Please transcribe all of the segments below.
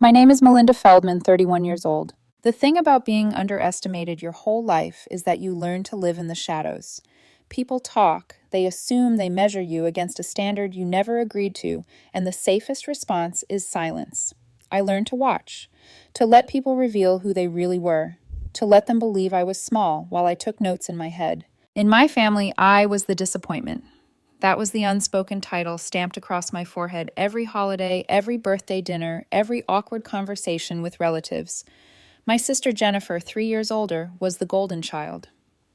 My name is Melinda Feldman, 31 years old. The thing about being underestimated your whole life is that you learn to live in the shadows. People talk, they assume they measure you against a standard you never agreed to, and the safest response is silence. I learned to watch, to let people reveal who they really were, to let them believe I was small while I took notes in my head. In my family, I was the disappointment. That was the unspoken title stamped across my forehead every holiday, every birthday dinner, every awkward conversation with relatives. My sister Jennifer, 3 years older, was the golden child.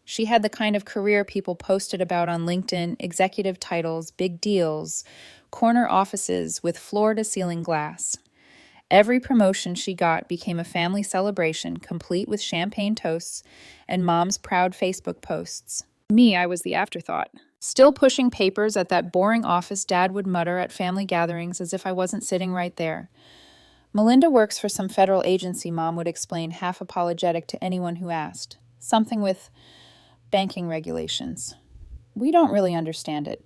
She had the kind of career people posted about on LinkedIn: executive titles, big deals, corner offices with floor to ceiling glass. Every promotion she got became a family celebration, complete with champagne toasts and mom's proud Facebook posts. Me, I was the afterthought. Still pushing papers at that boring office Dad would mutter at family gatherings as if I wasn't sitting right there. Melinda works for some federal agency, Mom would explain, half apologetic to anyone who asked. Something with banking regulations. We don't really understand it.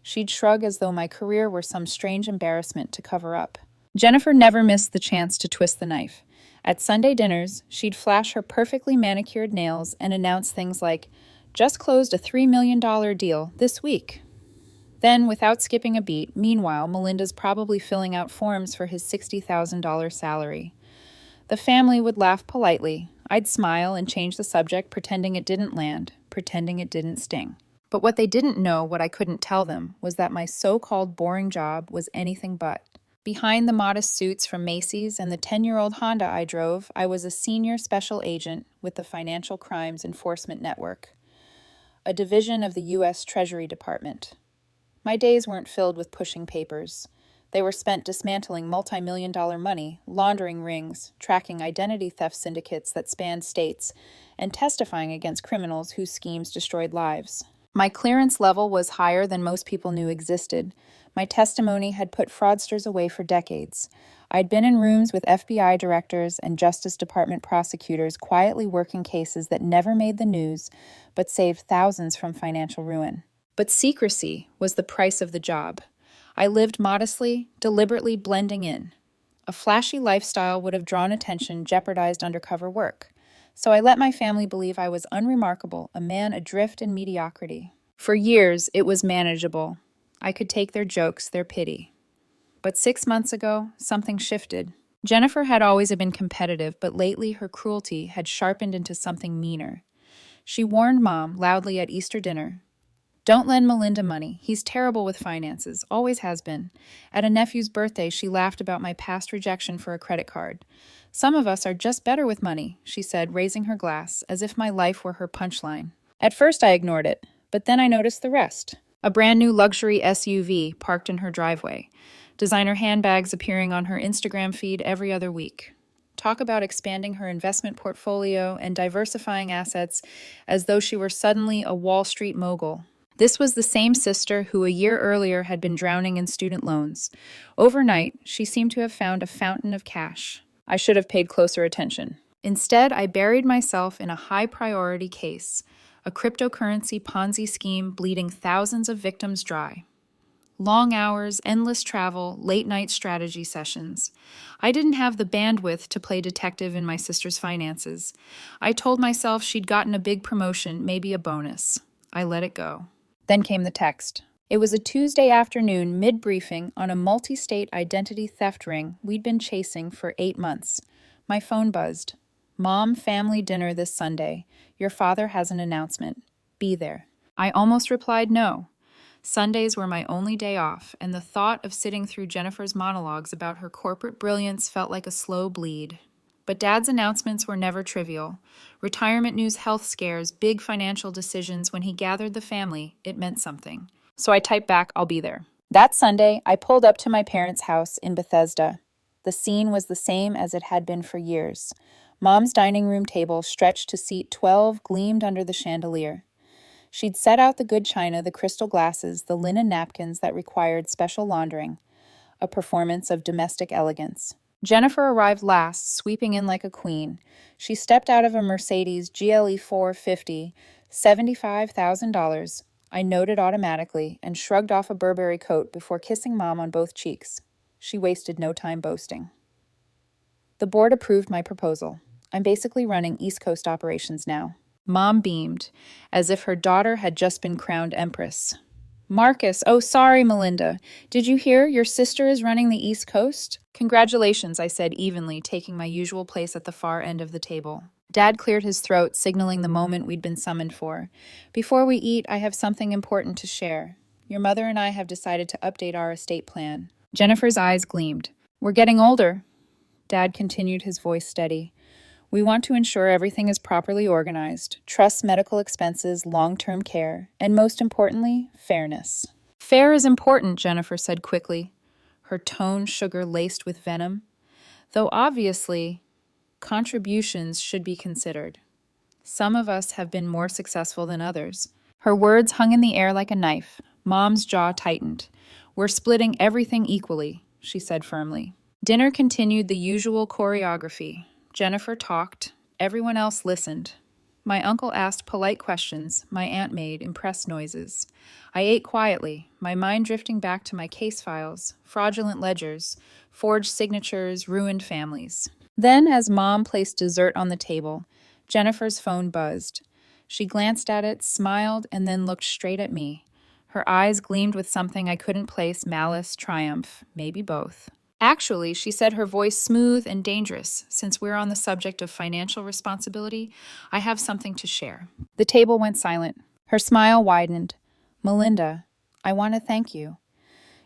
She'd shrug as though my career were some strange embarrassment to cover up. Jennifer never missed the chance to twist the knife. At Sunday dinners, she'd flash her perfectly manicured nails and announce things like, "Just closed a $3 million deal this week." Then, without skipping a beat, meanwhile, Melinda's probably filling out forms for his $60,000 salary. The family would laugh politely. I'd smile and change the subject, pretending it didn't land, pretending it didn't sting. But what they didn't know, what I couldn't tell them, was that my so-called boring job was anything but. Behind the modest suits from Macy's and the 10-year-old Honda I drove, I was a senior special agent with the Financial Crimes Enforcement Network, a division of the U.S. Treasury Department. My days weren't filled with pushing papers. They were spent dismantling multi-million-dollar money, laundering rings, tracking identity theft syndicates that spanned states, and testifying against criminals whose schemes destroyed lives. My clearance level was higher than most people knew existed. My testimony had put fraudsters away for decades. I'd been in rooms with FBI directors and Justice Department prosecutors quietly working cases that never made the news, but saved thousands from financial ruin. But secrecy was the price of the job. I lived modestly, deliberately blending in. A flashy lifestyle would have drawn attention, jeopardized undercover work. So I let my family believe I was unremarkable, a man adrift in mediocrity. For years, it was manageable. I could take their jokes, their pity. But 6 months ago, something shifted. Jennifer had always been competitive, but lately her cruelty had sharpened into something meaner. She warned Mom loudly at Easter dinner, "Don't lend Melinda money. He's terrible with finances, always has been." At a nephew's birthday, she laughed about my past rejection for a credit card. "Some of us are just better with money," she said, raising her glass, as if my life were her punchline. At first I ignored it, but then I noticed the rest. A brand new luxury SUV parked in her driveway. Designer handbags appearing on her Instagram feed every other week. Talk about expanding her investment portfolio and diversifying assets as though she were suddenly a Wall Street mogul. This was the same sister who a year earlier had been drowning in student loans. Overnight, she seemed to have found a fountain of cash. I should have paid closer attention. Instead, I buried myself in a high-priority case, a cryptocurrency Ponzi scheme bleeding thousands of victims dry. Long hours, endless travel, late-night strategy sessions. I didn't have the bandwidth to play detective in my sister's finances. I told myself she'd gotten a big promotion, maybe a bonus. I let it go. Then came the text. It was a Tuesday afternoon, mid-briefing, on a multi-state identity theft ring we'd been chasing for 8 months. My phone buzzed. "Mom, family dinner this Sunday. Your father has an announcement. Be there." I almost replied no. Sundays were my only day off, and the thought of sitting through Jennifer's monologues about her corporate brilliance felt like a slow bleed. But Dad's announcements were never trivial. Retirement news, health scares, big financial decisions. When he gathered the family, it meant something. So I typed back, "I'll be there." That Sunday, I pulled up to my parents' house in Bethesda. The scene was the same as it had been for years. Mom's dining room table, stretched to seat 12, gleamed under the chandelier. She'd set out the good china, the crystal glasses, the linen napkins that required special laundering, a performance of domestic elegance. Jennifer arrived last, sweeping in like a queen. She stepped out of a Mercedes GLE 450, $75,000. I noted automatically and shrugged off a Burberry coat before kissing Mom on both cheeks. She wasted no time boasting. The board approved my proposal. I'm basically running East Coast operations now. Mom beamed, as if her daughter had just been crowned empress. Marcus, oh, sorry, Melinda. Did you hear your sister is running the East Coast? Congratulations, I said evenly, taking my usual place at the far end of the table. Dad cleared his throat, signaling the moment we'd been summoned for. Before we eat, I have something important to share. Your mother and I have decided to update our estate plan. Jennifer's eyes gleamed. We're getting older. Dad continued, his voice steady. We want to ensure everything is properly organized, trust medical expenses, long-term care, and most importantly, fairness. Fair is important, Jennifer said quickly, her tone sugar-laced with venom. Though obviously, contributions should be considered. Some of us have been more successful than others. Her words hung in the air like a knife. Mom's jaw tightened. We're splitting everything equally, she said firmly. Dinner continued the usual choreography. Jennifer talked. Everyone else listened. My uncle asked polite questions. My aunt made impressed noises. I ate quietly, my mind drifting back to my case files, fraudulent ledgers, forged signatures, ruined families. Then, as Mom placed dessert on the table, Jennifer's phone buzzed. She glanced at it, smiled, and then looked straight at me. Her eyes gleamed with something I couldn't place, malice, triumph, maybe both. Actually, she said, her voice smooth and dangerous. Since we're on the subject of financial responsibility, I have something to share. The table went silent. Her smile widened. Melinda, I want to thank you.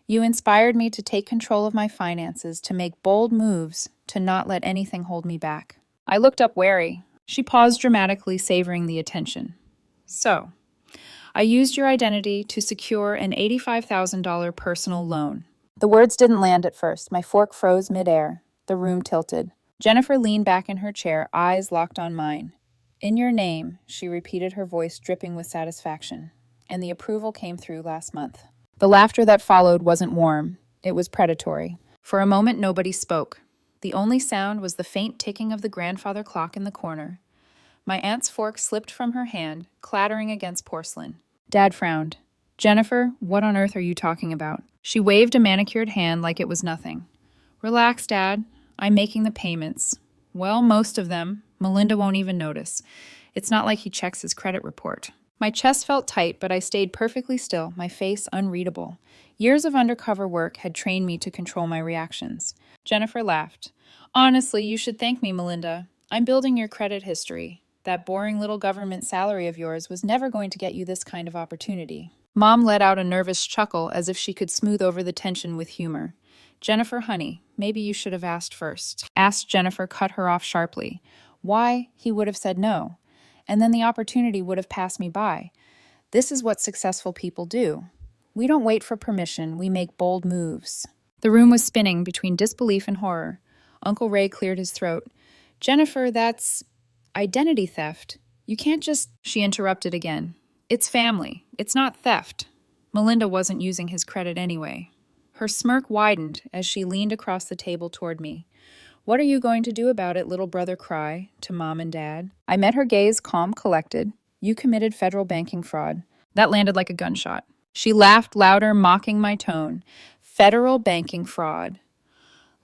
You inspired me to take control of my finances, to make bold moves, to not let anything hold me back. I looked up wary. She paused dramatically, savoring the attention. So, I used your identity to secure an $85,000 personal loan. The words didn't land at first. My fork froze midair. The room tilted. Jennifer leaned back in her chair, eyes locked on mine. In your name, she repeated, her voice dripping with satisfaction. And the approval came through last month. The laughter that followed wasn't warm. It was predatory. For a moment, nobody spoke. The only sound was the faint ticking of the grandfather clock in the corner. My aunt's fork slipped from her hand, clattering against porcelain. Dad frowned. Jennifer, what on earth are you talking about? She waved a manicured hand like it was nothing. Relax, Dad. I'm making the payments. Well, most of them. Melinda won't even notice. It's not like he checks his credit report. My chest felt tight, but I stayed perfectly still, my face unreadable. Years of undercover work had trained me to control my reactions. Jennifer laughed. Honestly, you should thank me, Melinda. I'm building your credit history. That boring little government salary of yours was never going to get you this kind of opportunity. Mom let out a nervous chuckle as if she could smooth over the tension with humor. Jennifer, honey, maybe you should have asked first. Asked Jennifer, cut her off sharply. Why? He would have said no. And then the opportunity would have passed me by. This is what successful people do. We don't wait for permission, we make bold moves. The room was spinning between disbelief and horror. Uncle Ray cleared his throat. Jennifer, that's identity theft. You can't just... She interrupted again. It's family. It's not theft. Melinda wasn't using his credit anyway. Her smirk widened as she leaned across the table toward me. What are you going to do about it, little brother cry, to Mom and Dad? I met her gaze, calm, collected. You committed federal banking fraud. That landed like a gunshot. She laughed louder, mocking my tone. Federal banking fraud.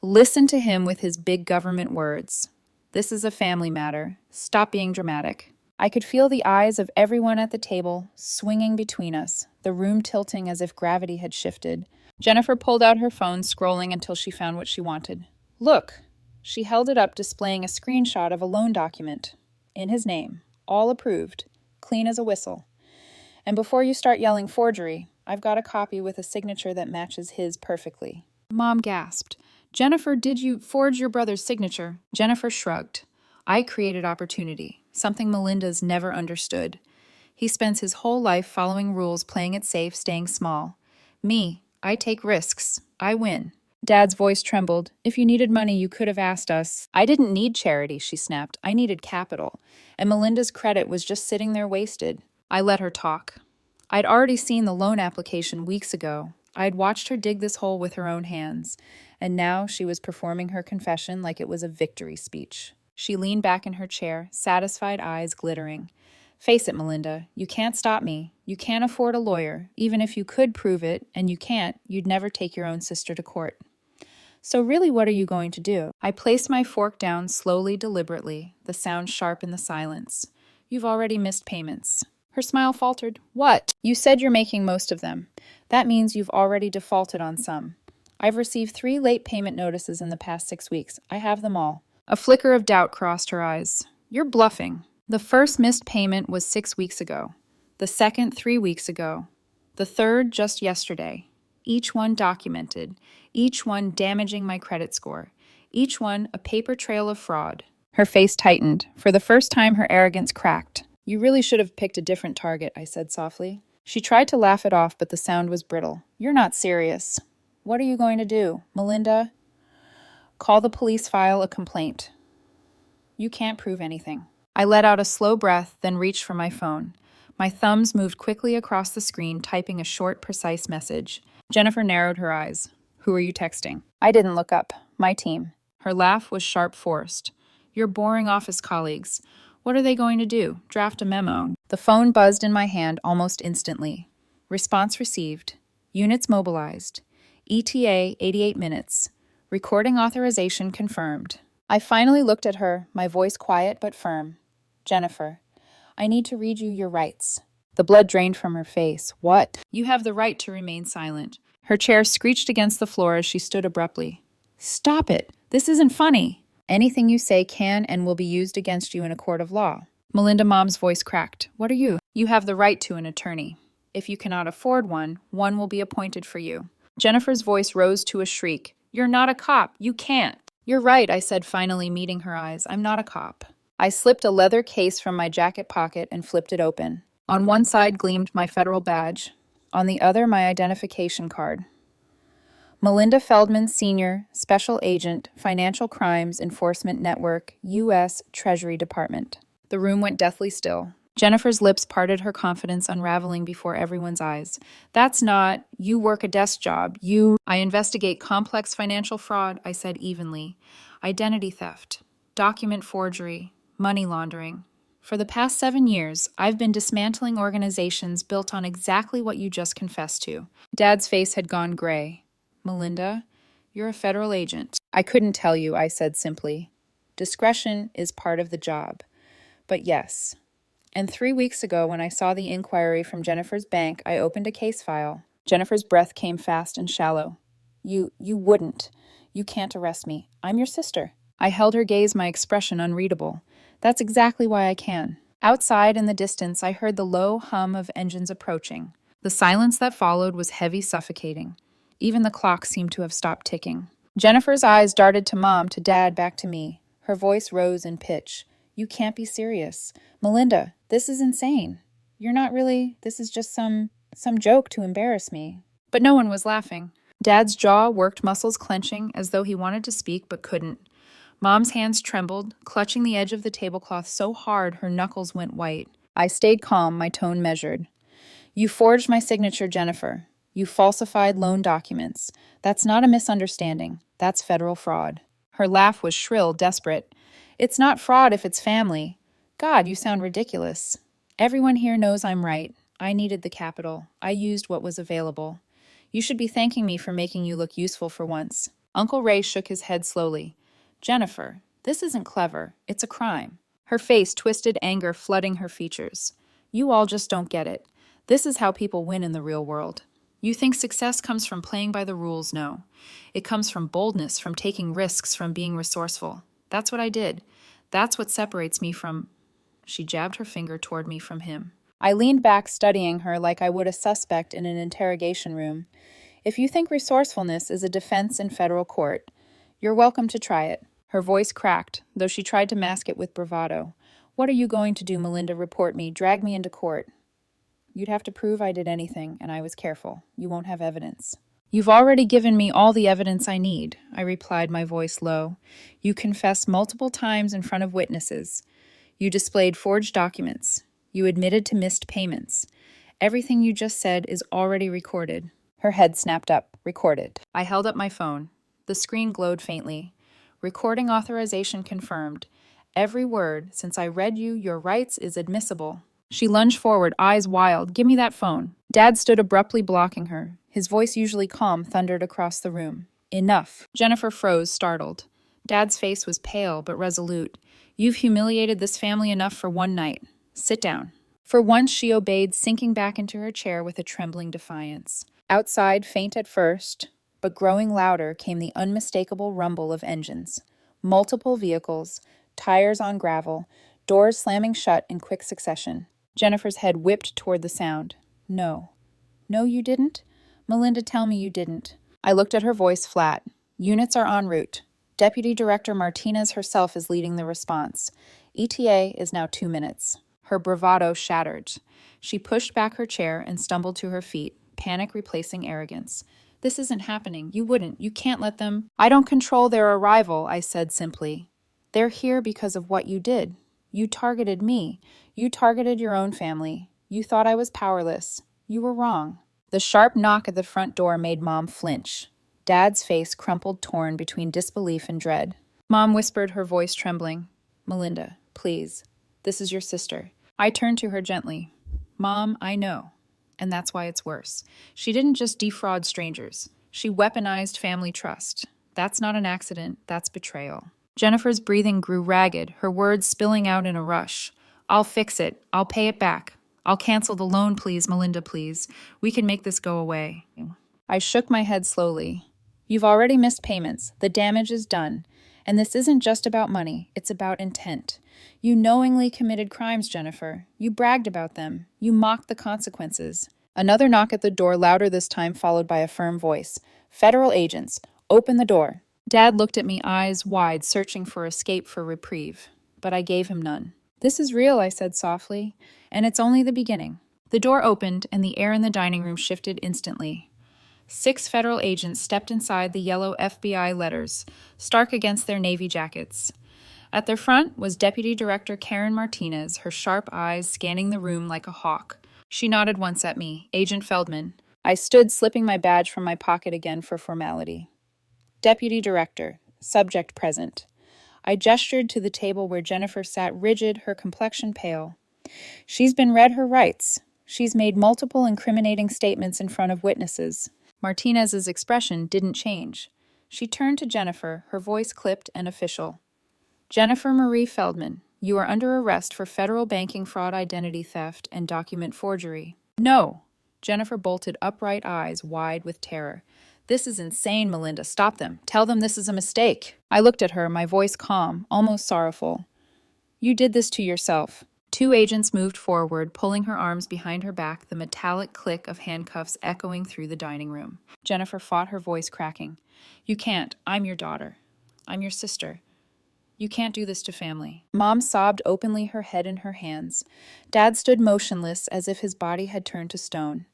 Listen to him with his big government words. This is a family matter. Stop being dramatic. I could feel the eyes of everyone at the table swinging between us, the room tilting as if gravity had shifted. Jennifer pulled out her phone, scrolling until she found what she wanted. Look. She held it up, displaying a screenshot of a loan document. In his name. All approved. Clean as a whistle. And before you start yelling forgery, I've got a copy with a signature that matches his perfectly. Mom gasped. Jennifer, did you forge your brother's signature? Jennifer shrugged. I created opportunity, something Melinda's never understood. He spends his whole life following rules, playing it safe, staying small. Me, I take risks. I win. Dad's voice trembled. If you needed money, you could have asked us. I didn't need charity, she snapped. I needed capital. And Melinda's credit was just sitting there wasted. I let her talk. I'd already seen the loan application weeks ago. I'd watched her dig this hole with her own hands. And now she was performing her confession like it was a victory speech. She leaned back in her chair, satisfied eyes glittering. Face it, Melinda, you can't stop me. You can't afford a lawyer. Even if you could prove it, and you can't, you'd never take your own sister to court. So really, what are you going to do? I placed my fork down slowly, deliberately, the sound sharp in the silence. You've already missed payments. Her smile faltered. What? You said you're making most of them. That means you've already defaulted on some. I've received 3 late payment notices in the past 6 weeks. I have them all. A flicker of doubt crossed her eyes. You're bluffing. The first missed payment was 6 weeks ago. The second 3 weeks ago. The third just yesterday. Each one documented. Each one damaging my credit score. Each one a paper trail of fraud. Her face tightened. For the first time, her arrogance cracked. You really should have picked a different target, I said softly. She tried to laugh it off, but the sound was brittle. You're not serious. What are you going to do, Melinda? Call the police, file a complaint. You can't prove anything. I let out a slow breath, then reached for my phone. My thumbs moved quickly across the screen, typing a short, precise message. Jennifer narrowed her eyes. Who are you texting? I didn't look up. My team. Her laugh was sharp forced. Your boring office colleagues. What are they going to do? Draft a memo. The phone buzzed in my hand almost instantly. Response received. Units mobilized. ETA 88 minutes. Recording authorization confirmed. I finally looked at her, my voice quiet but firm. Jennifer, I need to read you your rights. The blood drained from her face. What? You have the right to remain silent. Her chair screeched against the floor as she stood abruptly. Stop it. This isn't funny. Anything you say can and will be used against you in a court of law. Melinda Mom's voice cracked. What are you? You have the right to an attorney. If you cannot afford one, one will be appointed for you. Jennifer's voice rose to a shriek. You're not a cop. You can't. You're right, I said, finally meeting her eyes. I'm not a cop. I slipped a leather case from my jacket pocket and flipped it open. On one side gleamed my federal badge. On the other, my identification card. Melinda Feldman, Sr., Special Agent, Financial Crimes Enforcement Network, U.S. Treasury Department. The room went deathly still. Jennifer's lips parted, her confidence unraveling before everyone's eyes. That's not, you work a desk job. I investigate complex financial fraud, I said evenly. Identity theft, document forgery, money laundering. For the past 7 years, I've been dismantling organizations built on exactly what you just confessed to. Dad's face had gone gray. Melinda, you're a federal agent. I couldn't tell you, I said simply. Discretion is part of the job. But yes. And 3 weeks ago, when I saw the inquiry from Jennifer's bank, I opened a case file. Jennifer's breath came fast and shallow. You wouldn't. You can't arrest me. I'm your sister. I held her gaze, my expression unreadable. That's exactly why I can. Outside in the distance, I heard the low hum of engines approaching. The silence that followed was heavy, suffocating. Even the clock seemed to have stopped ticking. Jennifer's eyes darted to Mom, to Dad, back to me. Her voice rose in pitch. You can't be serious. Melinda, this is insane. You're not really, this is just some joke to embarrass me. But no one was laughing. Dad's jaw worked, muscles clenching, as though he wanted to speak but couldn't. Mom's hands trembled, clutching the edge of the tablecloth so hard her knuckles went white. I stayed calm, my tone measured. You forged my signature, Jennifer. You falsified loan documents. That's not a misunderstanding. That's federal fraud. Her laugh was shrill, desperate. It's not fraud if it's family. God, you sound ridiculous. Everyone here knows I'm right. I needed the capital. I used what was available. You should be thanking me for making you look useful for once. Uncle Ray shook his head slowly. Jennifer, this isn't clever. It's a crime. Her face twisted, anger flooding her features. You all just don't get it. This is how people win in the real world. You think success comes from playing by the rules? No. It comes from boldness, from taking risks, from being resourceful. That's what I did. That's what separates me from... She jabbed her finger toward me from him. I leaned back, studying her like I would a suspect in an interrogation room. If you think resourcefulness is a defense in federal court, you're welcome to try it. Her voice cracked, though she tried to mask it with bravado. What are you going to do, Melinda? Report me, drag me into court. You'd have to prove I did anything, and I was careful. You won't have evidence. You've already given me all the evidence I need, I replied, my voice low. You confessed multiple times in front of witnesses. You displayed forged documents. You admitted to missed payments. Everything you just said is already recorded. Her head snapped up. Recorded. I held up my phone. The screen glowed faintly. Recording authorization confirmed. Every word, since I read you your rights, is admissible. She lunged forward, eyes wild. Give me that phone. Dad stood abruptly blocking her. His voice, usually calm, thundered across the room. Enough. Jennifer froze, startled. Dad's face was pale but resolute. You've humiliated this family enough for one night. Sit down. For once she obeyed, sinking back into her chair with a trembling defiance. Outside, faint at first, but growing louder, came the unmistakable rumble of engines. Multiple vehicles, tires on gravel, doors slamming shut in quick succession. Jennifer's head whipped toward the sound. No. No, you didn't? Melinda, tell me you didn't. I looked at her, voice flat. Units are en route. Deputy Director Martinez herself is leading the response. ETA is now 2 minutes. Her bravado shattered. She pushed back her chair and stumbled to her feet, panic replacing arrogance. This isn't happening. You wouldn't. You can't let them. I don't control their arrival, I said simply. They're here because of what you did. You targeted me. You targeted your own family. You thought I was powerless. You were wrong. The sharp knock at the front door made Mom flinch. Dad's face crumpled, torn between disbelief and dread. Mom whispered, her voice trembling. Melinda, please. This is your sister. I turned to her gently. Mom, I know. And that's why it's worse. She didn't just defraud strangers. She weaponized family trust. That's not an accident. That's betrayal. Jennifer's breathing grew ragged, her words spilling out in a rush. I'll fix it. I'll pay it back. I'll cancel the loan, please, Melinda, please. We can make this go away. I shook my head slowly. You've already missed payments. The damage is done. And this isn't just about money. It's about intent. You knowingly committed crimes, Jennifer. You bragged about them. You mocked the consequences. Another knock at the door, louder this time, followed by a firm voice. Federal agents, open the door. Dad looked at me, eyes wide, searching for escape, for reprieve. But I gave him none. This is real, I said softly, and it's only the beginning. The door opened, and the air in the dining room shifted instantly. 6 federal agents stepped inside the yellow FBI letters, stark against their navy jackets. At their front was Deputy Director Karen Martinez, her sharp eyes scanning the room like a hawk. She nodded once at me, Agent Feldman. I stood, slipping my badge from my pocket again for formality. Deputy Director, subject present. I gestured to the table where Jennifer sat rigid, her complexion pale. She's been read her rights. She's made multiple incriminating statements in front of witnesses. Martinez's expression didn't change. She turned to Jennifer, her voice clipped and official. Jennifer Marie Feldman, you are under arrest for federal banking fraud, identity theft, and document forgery. No! Jennifer bolted, upright, eyes wide with terror. This is insane, Melinda. Stop them. Tell them this is a mistake. I looked at her, my voice calm, almost sorrowful. You did this to yourself. 2 agents moved forward, pulling her arms behind her back, the metallic click of handcuffs echoing through the dining room. Jennifer fought, her voice cracking. You can't. I'm your daughter. I'm your sister. You can't do this to family. Mom sobbed openly, her head in her hands. Dad stood motionless, as if his body had turned to stone.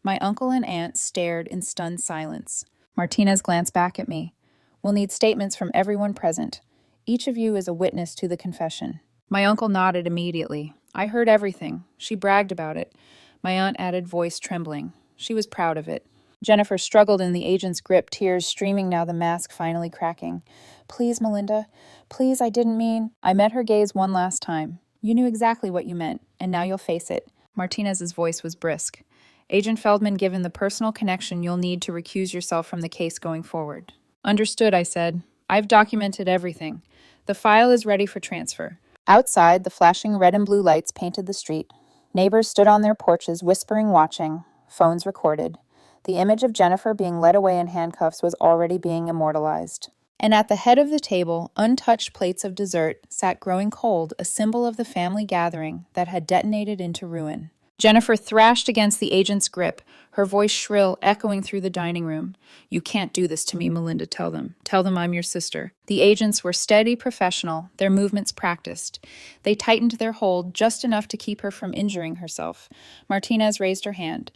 My uncle and aunt stared in stunned silence. Martinez glanced back at me. We'll need statements from everyone present. Each of you is a witness to the confession. My uncle nodded immediately. I heard everything. She bragged about it. My aunt added, voice trembling. She was proud of it. Jennifer struggled in the agent's grip, tears streaming now, the mask finally cracking. Please, Melinda. Please, I didn't mean. I met her gaze one last time. You knew exactly what you meant, and now you'll face it. Martinez's voice was brisk. Agent Feldman, given the personal connection, you'll need to recuse yourself from the case going forward. Understood, I said. I've documented everything. The file is ready for transfer. Outside, the flashing red and blue lights painted the street. Neighbors stood on their porches, whispering, watching. Phones recorded. The image of Jennifer being led away in handcuffs was already being immortalized. And at the head of the table, untouched plates of dessert, sat growing cold, a symbol of the family gathering that had detonated into ruin. Jennifer thrashed against the agent's grip, her voice shrill, echoing through the dining room. You can't do this to me, Melinda, tell them. Tell them I'm your sister. The agents were steady, professional, their movements practiced. They tightened their hold just enough to keep her from injuring herself. Martinez raised her hand.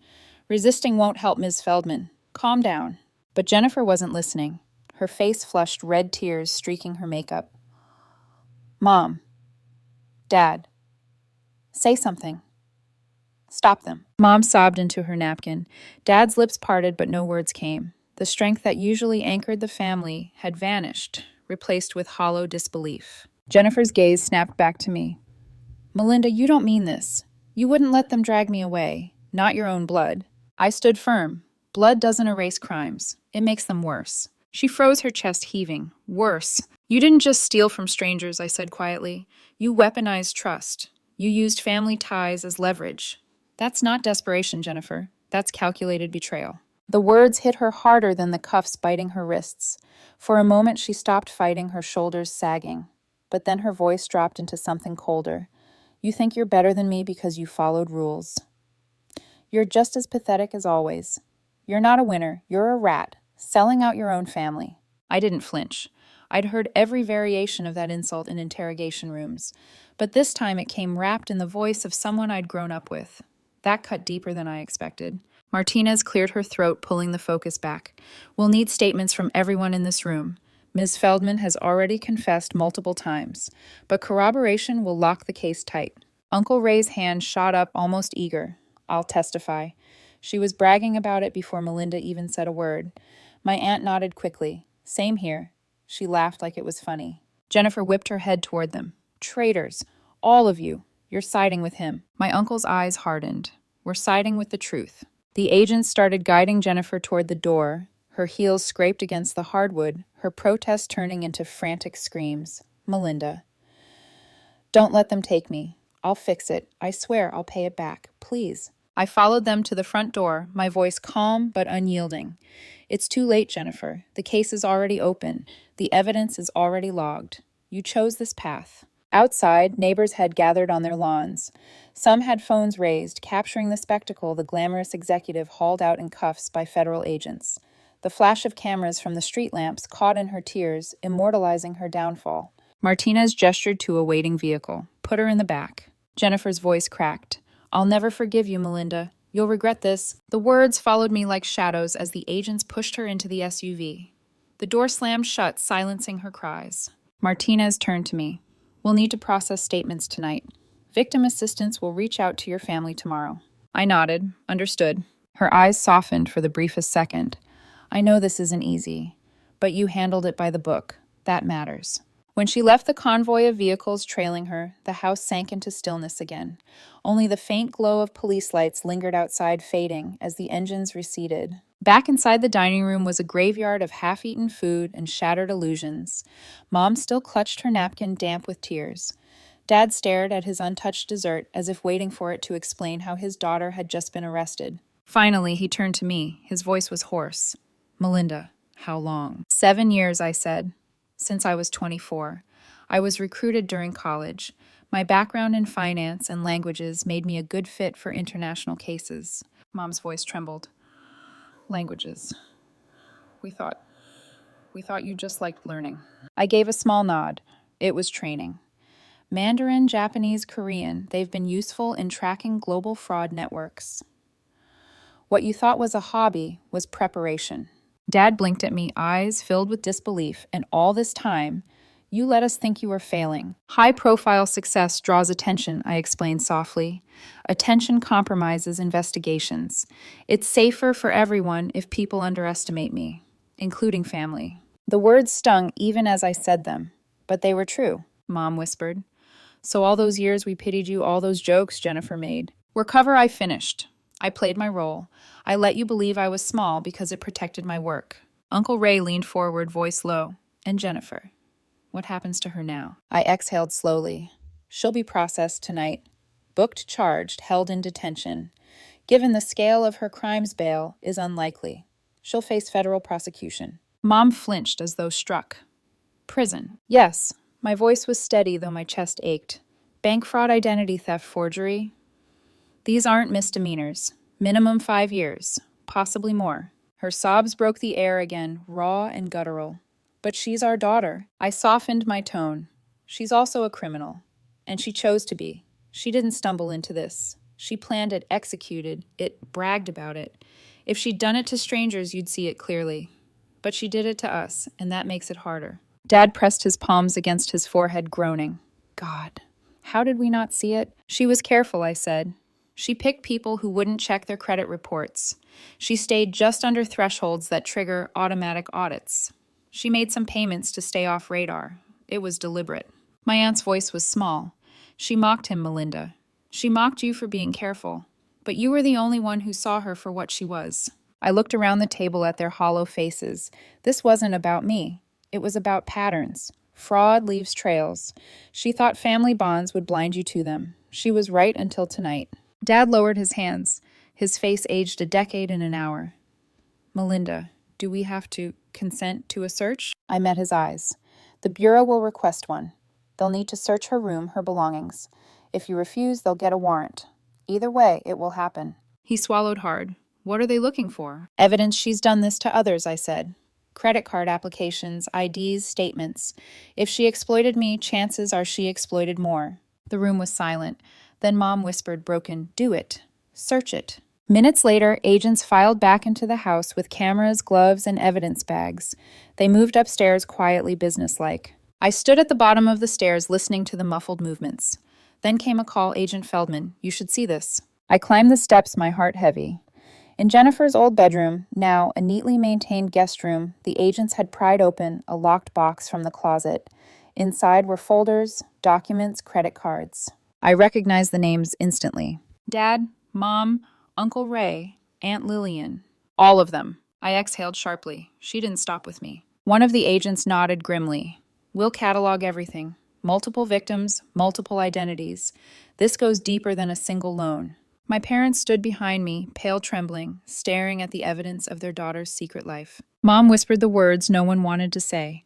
Resisting won't help, Ms. Feldman. Calm down. But Jennifer wasn't listening. Her face flushed, red tears streaking her makeup. Mom. Dad. Say something. Stop them. Mom sobbed into her napkin. Dad's lips parted, but no words came. The strength that usually anchored the family had vanished, replaced with hollow disbelief. Jennifer's gaze snapped back to me. Melinda, you don't mean this. You wouldn't let them drag me away. Not your own blood. I stood firm. Blood doesn't erase crimes. It makes them worse. She froze, her chest heaving. Worse. You didn't just steal from strangers, I said quietly. You weaponized trust. You used family ties as leverage. That's not desperation, Jennifer. That's calculated betrayal. The words hit her harder than the cuffs biting her wrists. For a moment, she stopped fighting, her shoulders sagging. But then her voice dropped into something colder. You think you're better than me because you followed rules. You're just as pathetic as always. You're not a winner. You're a rat, selling out your own family. I didn't flinch. I'd heard every variation of that insult in interrogation rooms, but this time it came wrapped in the voice of someone I'd grown up with. That cut deeper than I expected. Martinez cleared her throat, pulling the focus back. We'll need statements from everyone in this room. Ms. Feldman has already confessed multiple times, but corroboration will lock the case tight. Uncle Ray's hand shot up, almost eager. I'll testify. She was bragging about it before Melinda even said a word. My aunt nodded quickly. Same here. She laughed like it was funny. Jennifer whipped her head toward them. Traitors. All of you. You're siding with him. My uncle's eyes hardened. We're siding with the truth. The agent started guiding Jennifer toward the door, her heels scraped against the hardwood, her protest turning into frantic screams. Melinda. Don't let them take me. I'll fix it. I swear I'll pay it back. Please. I followed them to the front door, my voice calm but unyielding. It's too late, Jennifer. The case is already open. The evidence is already logged. You chose this path. Outside, neighbors had gathered on their lawns. Some had phones raised, capturing the spectacle the glamorous executive hauled out in cuffs by federal agents. The flash of cameras from the street lamps caught in her tears, immortalizing her downfall. Martinez gestured to a waiting vehicle. Put her in the back. Jennifer's voice cracked. I'll never forgive you, Melinda. You'll regret this. The words followed me like shadows as the agents pushed her into the SUV. The door slammed shut, silencing her cries. Martinez turned to me. We'll need to process statements tonight. Victim assistance will reach out to your family tomorrow. I nodded, understood. Her eyes softened for the briefest second. I know this isn't easy, but you handled it by the book. That matters. When she left the convoy of vehicles trailing her, the house sank into stillness again. Only the faint glow of police lights lingered outside, fading as the engines receded. Back inside the dining room was a graveyard of half-eaten food and shattered illusions. Mom still clutched her napkin, damp with tears. Dad stared at his untouched dessert as if waiting for it to explain how his daughter had just been arrested. Finally, he turned to me. His voice was hoarse. Melinda, how long? 7 years, I said. Since I was 24. I was recruited during college. My background in finance and languages made me a good fit for international cases. Mom's voice trembled. Languages. We thought you just liked learning. I gave a small nod. It was training. Mandarin, Japanese, Korean, they've been useful in tracking global fraud networks. What you thought was a hobby was preparation. Dad blinked at me, eyes filled with disbelief, and all this time, you let us think you were failing. High-profile success draws attention, I explained softly. Attention compromises investigations. It's safer for everyone if people underestimate me, including family. The words stung even as I said them, but they were true, Mom whispered. So all those years we pitied you, all those jokes Jennifer made. Recover, I finished. I played my role. I let you believe I was small because it protected my work. Uncle Ray leaned forward, voice low. And Jennifer? What happens to her now? I exhaled slowly. She'll be processed tonight. Booked, charged, held in detention. Given the scale of her crimes, bail is unlikely. She'll face federal prosecution. Mom flinched as though struck. Prison. Yes. My voice was steady, though my chest ached. Bank fraud, identity theft, forgery. These aren't misdemeanors. Minimum 5 years. Possibly more. Her sobs broke the air again, raw and guttural. But she's our daughter. I softened my tone. She's also a criminal. And she chose to be. She didn't stumble into this. She planned it, executed it, bragged about it. If she'd done it to strangers, you'd see it clearly. But she did it to us, and that makes it harder. Dad pressed his palms against his forehead, groaning. God, how did we not see it? She was careful, I said. She picked people who wouldn't check their credit reports. She stayed just under thresholds that trigger automatic audits. She made some payments to stay off radar. It was deliberate. My aunt's voice was small. She mocked him, Melinda. She mocked you for being careful. But you were the only one who saw her for what she was. I looked around the table at their hollow faces. This wasn't about me. It was about patterns. Fraud leaves trails. She thought family bonds would blind you to them. She was right until tonight. Dad lowered his hands. His face aged a decade in an hour. Melinda, do we have to consent to a search? I met his eyes. The Bureau will request one. They'll need to search her room, her belongings. If you refuse, they'll get a warrant. Either way, it will happen. He swallowed hard. What are they looking for? Evidence she's done this to others, I said. Credit card applications, IDs, statements. If she exploited me, chances are she exploited more. The room was silent. Then Mom whispered, broken, do it. Search it. Minutes later, agents filed back into the house with cameras, gloves, and evidence bags. They moved upstairs quietly, businesslike. I stood at the bottom of the stairs listening to the muffled movements. Then came a call, Agent Feldman. You should see this. I climbed the steps, my heart heavy. In Jennifer's old bedroom, now a neatly maintained guest room, the agents had pried open a locked box from the closet. Inside were folders, documents, credit cards. I recognized the names instantly. Dad, Mom, Uncle Ray, Aunt Lillian. All of them. I exhaled sharply. She didn't stop with me. One of the agents nodded grimly. We'll catalog everything. Multiple victims, multiple identities. This goes deeper than a single loan. My parents stood behind me, pale trembling, staring at the evidence of their daughter's secret life. Mom whispered the words no one wanted to say.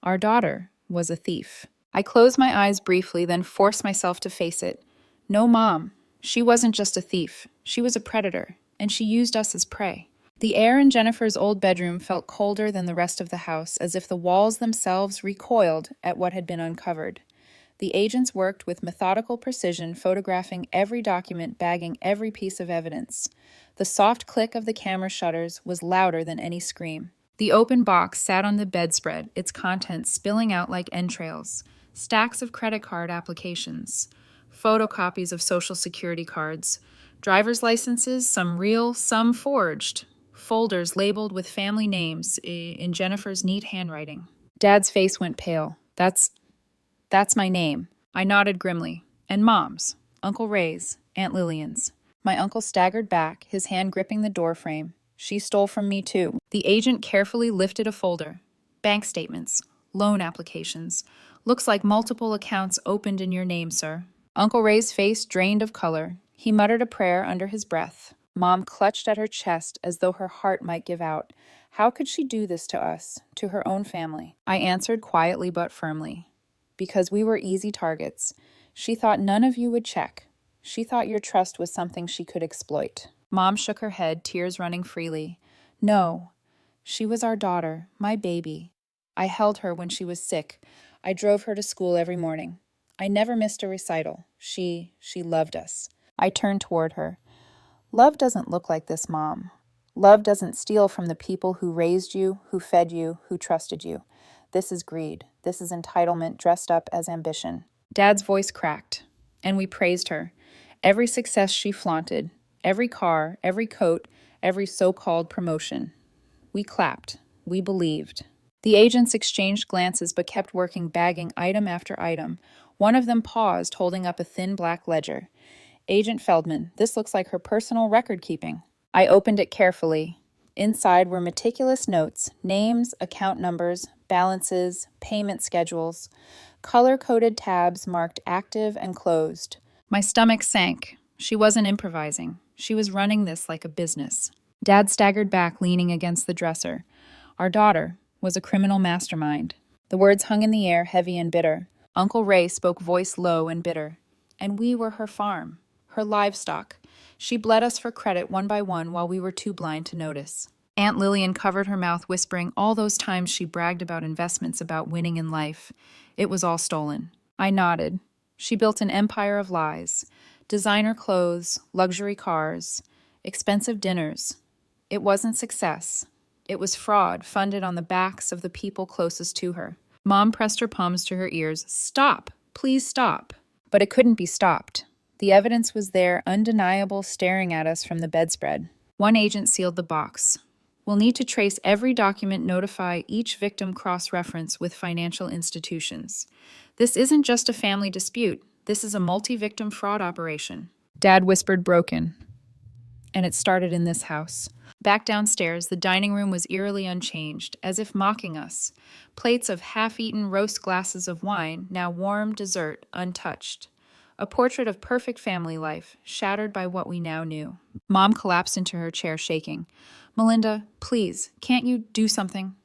Our daughter was a thief. I closed my eyes briefly, then forced myself to face it. No, Mom. She wasn't just a thief. She was a predator, and she used us as prey. The air in Jennifer's old bedroom felt colder than the rest of the house, as if the walls themselves recoiled at what had been uncovered. The agents worked with methodical precision, photographing every document, bagging every piece of evidence. The soft click of the camera shutters was louder than any scream. The open box sat on the bedspread, its contents spilling out like entrails. Stacks of credit card applications, photocopies of social security cards, driver's licenses, some real, some forged, folders labeled with family names in Jennifer's neat handwriting. Dad's face went pale. That's my name. I nodded grimly. And Mom's, Uncle Ray's, Aunt Lillian's. My uncle staggered back, his hand gripping the doorframe. She stole from me too. The agent carefully lifted a folder. Bank statements, loan applications. Looks like multiple accounts opened in your name, sir. Uncle Ray's face drained of color. He muttered a prayer under his breath. Mom clutched at her chest as though her heart might give out. How could she do this to us, to her own family? I answered quietly but firmly. Because we were easy targets. She thought none of you would check. She thought your trust was something she could exploit. Mom shook her head, tears running freely. No, she was our daughter, my baby. I held her when she was sick. I drove her to school every morning. I never missed a recital. She loved us. I turned toward her. Love doesn't look like this, Mom. Love doesn't steal from the people who raised you, who fed you, who trusted you. This is greed. This is entitlement dressed up as ambition. Dad's voice cracked, and we praised her. Every success she flaunted, every car, every coat, every so-called promotion. We clapped. We believed. The agents exchanged glances but kept working, bagging item after item. One of them paused, holding up a thin black ledger. Agent Feldman, this looks like her personal record-keeping. I opened it carefully. Inside were meticulous notes, names, account numbers, balances, payment schedules, color-coded tabs marked active and closed. My stomach sank. She wasn't improvising. She was running this like a business. Dad staggered back, leaning against the dresser. Our daughter was a criminal mastermind. The words hung in the air, heavy and bitter. Uncle Ray spoke, voice low and bitter. And we were her farm, her livestock. She bled us for credit one by one while we were too blind to notice. Aunt Lillian covered her mouth, whispering all those times she bragged about investments, about winning in life. It was all stolen. I nodded. She built an empire of lies. Designer clothes, luxury cars, expensive dinners. It wasn't success. It was fraud funded on the backs of the people closest to her. Mom pressed her palms to her ears. Stop! Please stop! But it couldn't be stopped. The evidence was there, undeniable, staring at us from the bedspread. One agent sealed the box. We'll need to trace every document, notify each victim, cross-reference with financial institutions. This isn't just a family dispute. This is a multi-victim fraud operation. Dad whispered, broken. And it started in this house. Back downstairs, the dining room was eerily unchanged, as if mocking us. Plates of half-eaten roast glasses of wine, now warm dessert, untouched. A portrait of perfect family life, shattered by what we now knew. Mom collapsed into her chair, shaking. Melinda, please, can't you do something?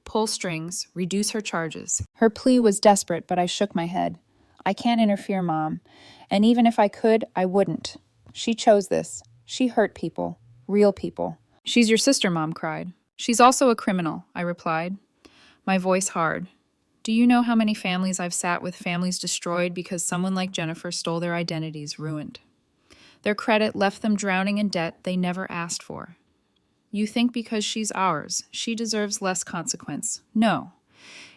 Pull strings, reduce her charges. Her plea was desperate, but I shook my head. I can't interfere, Mom. And even if I could, I wouldn't. She chose this. She hurt people. Real people. She's your sister, Mom cried. She's also a criminal, I replied, my voice hard. Do you know how many families I've sat with, families destroyed because someone like Jennifer stole their identities, ruined? Their credit left them drowning in debt they never asked for. You think because she's ours, she deserves less consequence. No.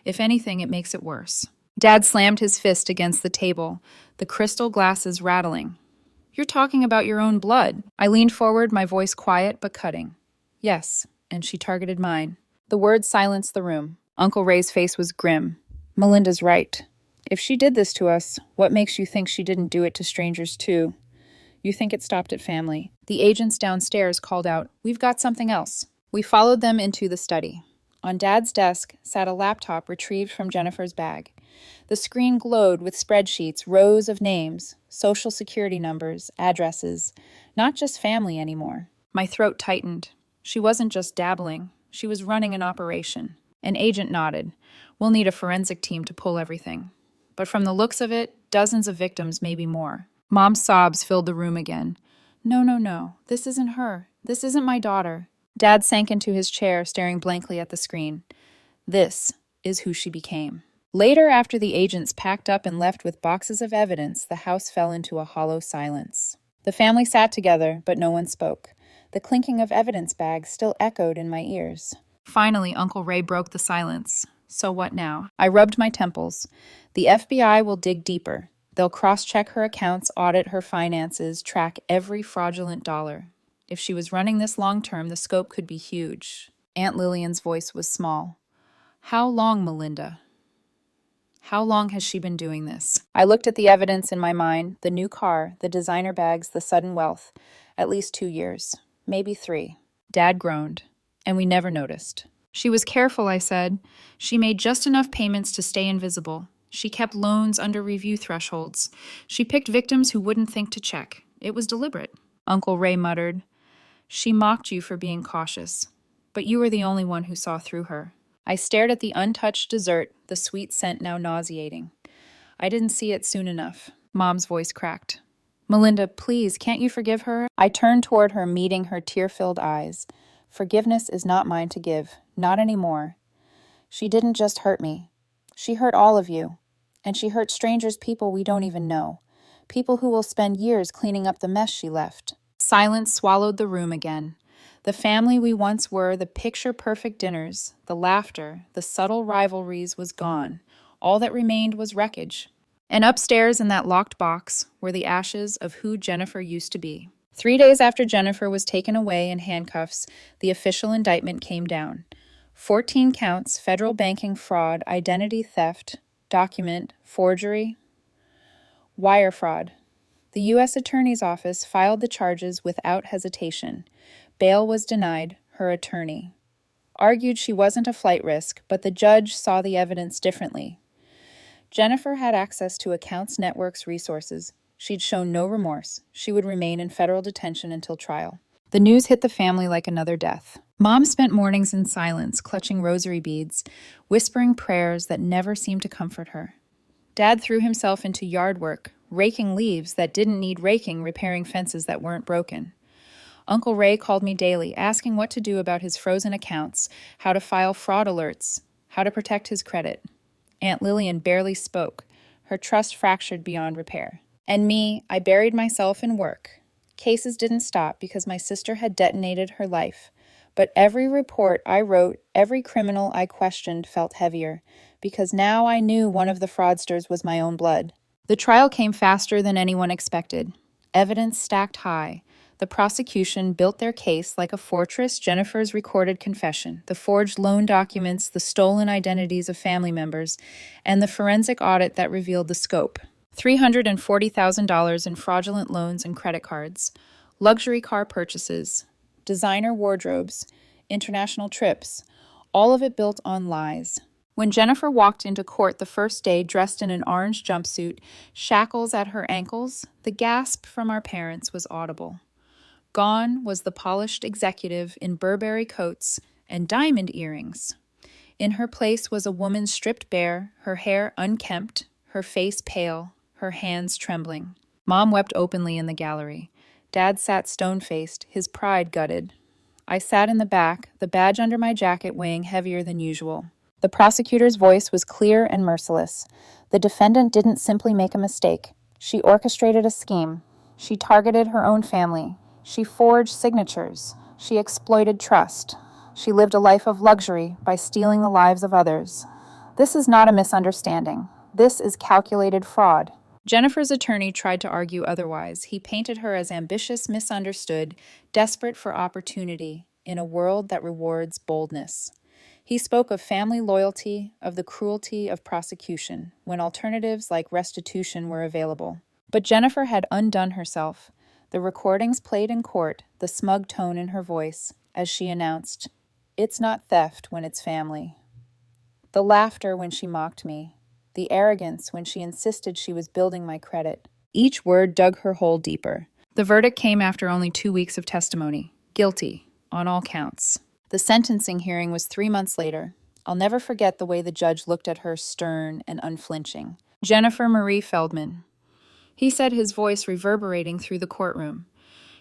If anything, it makes it worse. Dad slammed his fist against the table, the crystal glasses rattling. You're talking about your own blood. I leaned forward, my voice quiet but cutting. Yes, and she targeted mine. The words silenced the room. Uncle Ray's face was grim. Melinda's right. If she did this to us, what makes you think she didn't do it to strangers too? You think it stopped at family. The agents downstairs called out, We've got something else. We followed them into the study. On Dad's desk sat a laptop retrieved from Jennifer's bag. The screen glowed with spreadsheets, rows of names, social security numbers, addresses, not just family anymore. My throat tightened. She wasn't just dabbling. She was running an operation. An agent nodded. We'll need a forensic team to pull everything. But from the looks of it, dozens of victims, maybe more. Mom's sobs filled the room again. No, no, no. This isn't her. This isn't my daughter. Dad sank into his chair, staring blankly at the screen. This is who she became. Later, after the agents packed up and left with boxes of evidence, the house fell into a hollow silence. The family sat together, but no one spoke. The clinking of evidence bags still echoed in my ears. Finally, Uncle Ray broke the silence. So what now? I rubbed my temples. The FBI will dig deeper. They'll cross-check her accounts, audit her finances, track every fraudulent dollar. If she was running this long-term, the scope could be huge. Aunt Lillian's voice was small. How long, Melinda? How long has she been doing this? I looked at the evidence in my mind, the new car, the designer bags, the sudden wealth. At least 2 years. Maybe 3. Dad groaned. And we never noticed. She was careful, I said. She made just enough payments to stay invisible. She kept loans under review thresholds. She picked victims who wouldn't think to check. It was deliberate. Uncle Ray muttered. She mocked you for being cautious. But you were the only one who saw through her. I stared at the untouched dessert, the sweet scent now nauseating. I didn't see it soon enough. Mom's voice cracked. Melinda, please, can't you forgive her? I turned toward her, meeting her tear-filled eyes. Forgiveness is not mine to give. Not anymore. She didn't just hurt me. She hurt all of you. And she hurt strangers, people we don't even know. People who will spend years cleaning up the mess she left. Silence swallowed the room again. The family we once were, the picture-perfect dinners, the laughter, the subtle rivalries was gone. All that remained was wreckage. And upstairs in that locked box were the ashes of who Jennifer used to be. 3 days after Jennifer was taken away in handcuffs, the official indictment came down. 14 counts, federal banking fraud, identity theft, document, forgery, wire fraud. The U.S. Attorney's Office filed the charges without hesitation. Bail was denied. Her attorney argued she wasn't a flight risk, but the judge saw the evidence differently. Jennifer had access to Accounts Network's resources. She'd shown no remorse. She would remain in federal detention until trial. The news hit the family like another death. Mom spent mornings in silence, clutching rosary beads, whispering prayers that never seemed to comfort her. Dad threw himself into yard work, raking leaves that didn't need raking, repairing fences that weren't broken. Uncle Ray called me daily, asking what to do about his frozen accounts, how to file fraud alerts, how to protect his credit. Aunt Lillian barely spoke, her trust fractured beyond repair. And me, I buried myself in work. Cases didn't stop because my sister had detonated her life. But every report I wrote, every criminal I questioned felt heavier, because now I knew one of the fraudsters was my own blood. The trial came faster than anyone expected. Evidence stacked high. The prosecution built their case like a fortress. Jennifer's recorded confession, the forged loan documents, the stolen identities of family members, and the forensic audit that revealed the scope. $340,000 in fraudulent loans and credit cards, luxury car purchases, designer wardrobes, international trips, all of it built on lies. When Jennifer walked into court the first day dressed in an orange jumpsuit, shackles at her ankles, the gasp from our parents was audible. Gone was the polished executive in Burberry coats and diamond earrings. In her place was a woman stripped bare, her hair unkempt, her face pale, her hands trembling. Mom wept openly in the gallery. Dad sat stone-faced, his pride gutted. I sat in the back, the badge under my jacket weighing heavier than usual. The prosecutor's voice was clear and merciless. The defendant didn't simply make a mistake. She orchestrated a scheme. She targeted her own family. She forged signatures. She exploited trust. She lived a life of luxury by stealing the lives of others. This is not a misunderstanding. This is calculated fraud. Jennifer's attorney tried to argue otherwise. He painted her as ambitious, misunderstood, desperate for opportunity in a world that rewards boldness. He spoke of family loyalty, of the cruelty of prosecution, when alternatives like restitution were available. But Jennifer had undone herself. The recordings played in court, the smug tone in her voice, as she announced, "It's not theft when it's family." The laughter when she mocked me. The arrogance when she insisted she was building my credit. Each word dug her hole deeper. The verdict came after only 2 weeks of testimony. Guilty, on all counts. The sentencing hearing was 3 months later. I'll never forget the way the judge looked at her, stern and unflinching. Jennifer Marie Feldman. He said, his voice reverberating through the courtroom.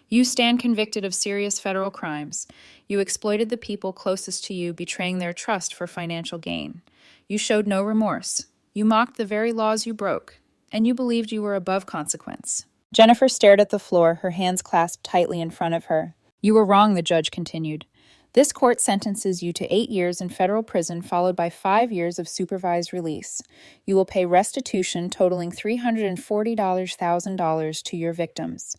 You stand convicted of serious federal crimes. You exploited the people closest to you, betraying their trust for financial gain. You showed no remorse. You mocked the very laws you broke, and you believed you were above consequence. Jennifer stared at the floor, her hands clasped tightly in front of her. You were wrong, the judge continued. This court sentences you to 8 years in federal prison, followed by 5 years of supervised release. You will pay restitution totaling $340,000 to your victims,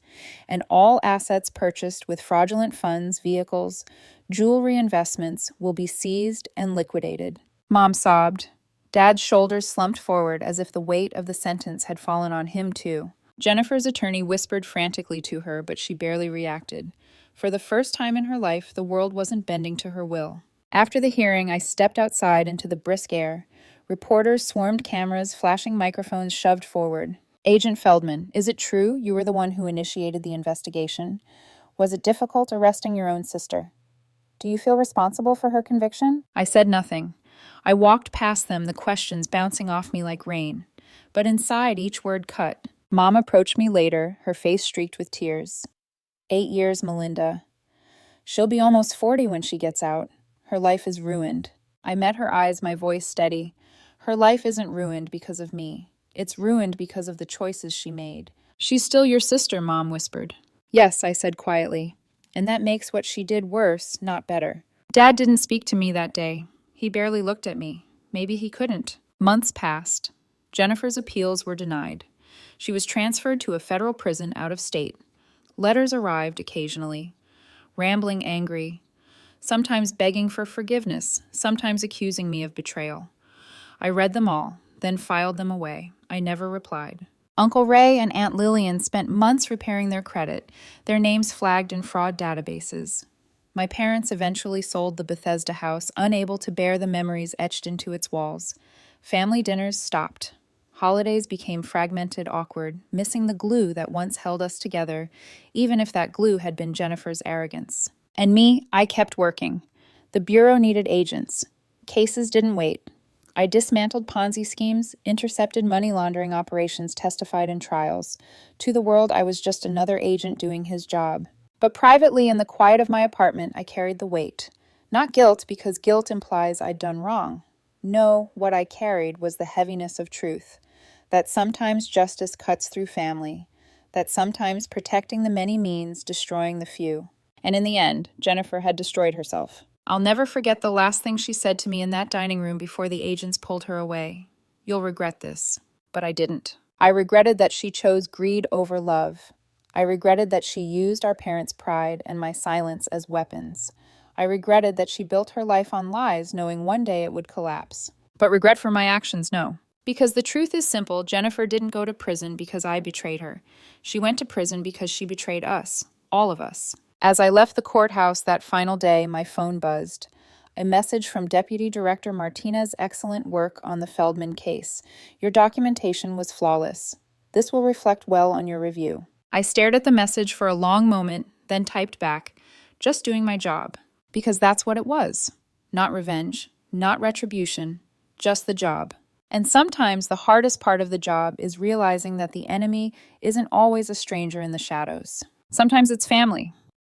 and all assets purchased with fraudulent funds, vehicles, jewelry investments will be seized and liquidated. Mom sobbed. Dad's shoulders slumped forward as if the weight of the sentence had fallen on him too. Jennifer's attorney whispered frantically to her, but she barely reacted. For the first time in her life, the world wasn't bending to her will. After the hearing, I stepped outside into the brisk air. Reporters swarmed cameras, flashing microphones shoved forward. Agent Feldman, is it true you were the one who initiated the investigation? Was it difficult arresting your own sister? Do you feel responsible for her conviction? I said nothing. I walked past them, the questions bouncing off me like rain. But inside, each word cut. Mom approached me later, her face streaked with tears. 8 years, Melinda. She'll be almost 40 when she gets out. Her life is ruined. I met her eyes, my voice steady. Her life isn't ruined because of me. It's ruined because of the choices she made. She's still your sister, Mom whispered. Yes, I said quietly. And that makes what she did worse, not better. Dad didn't speak to me that day. He barely looked at me. Maybe he couldn't. Months passed. Jennifer's appeals were denied. She was transferred to a federal prison out of state. Letters arrived occasionally, rambling angry, sometimes begging for forgiveness, sometimes accusing me of betrayal. I read them all, then filed them away. I never replied. Uncle Ray and Aunt Lillian spent months repairing their credit, their names flagged in fraud databases. My parents eventually sold the Bethesda house, unable to bear the memories etched into its walls. Family dinners stopped. Holidays became fragmented, awkward, missing the glue that once held us together, even if that glue had been Jennifer's arrogance. And me, I kept working. The Bureau needed agents. Cases didn't wait. I dismantled Ponzi schemes, intercepted money laundering operations, testified in trials. To the world, I was just another agent doing his job. But privately, in the quiet of my apartment, I carried the weight. Not guilt, because guilt implies I'd done wrong. No, what I carried was the heaviness of truth. That sometimes justice cuts through family, that sometimes protecting the many means destroying the few. And in the end, Jennifer had destroyed herself. I'll never forget the last thing she said to me in that dining room before the agents pulled her away. You'll regret this. But I didn't. I regretted that she chose greed over love. I regretted that she used our parents' pride and my silence as weapons. I regretted that she built her life on lies, knowing one day it would collapse. But regret for my actions, no. Because the truth is simple, Jennifer didn't go to prison because I betrayed her. She went to prison because she betrayed us, all of us. As I left the courthouse that final day, my phone buzzed. A message from Deputy Director Martinez. Excellent work on the Feldman case. Your documentation was flawless. This will reflect well on your review. I stared at the message for a long moment, then typed back, just doing my job. Because that's what it was. Not revenge, not retribution, just the job. And sometimes the hardest part of the job is realizing that the enemy isn't always a stranger in the shadows. Sometimes it's family,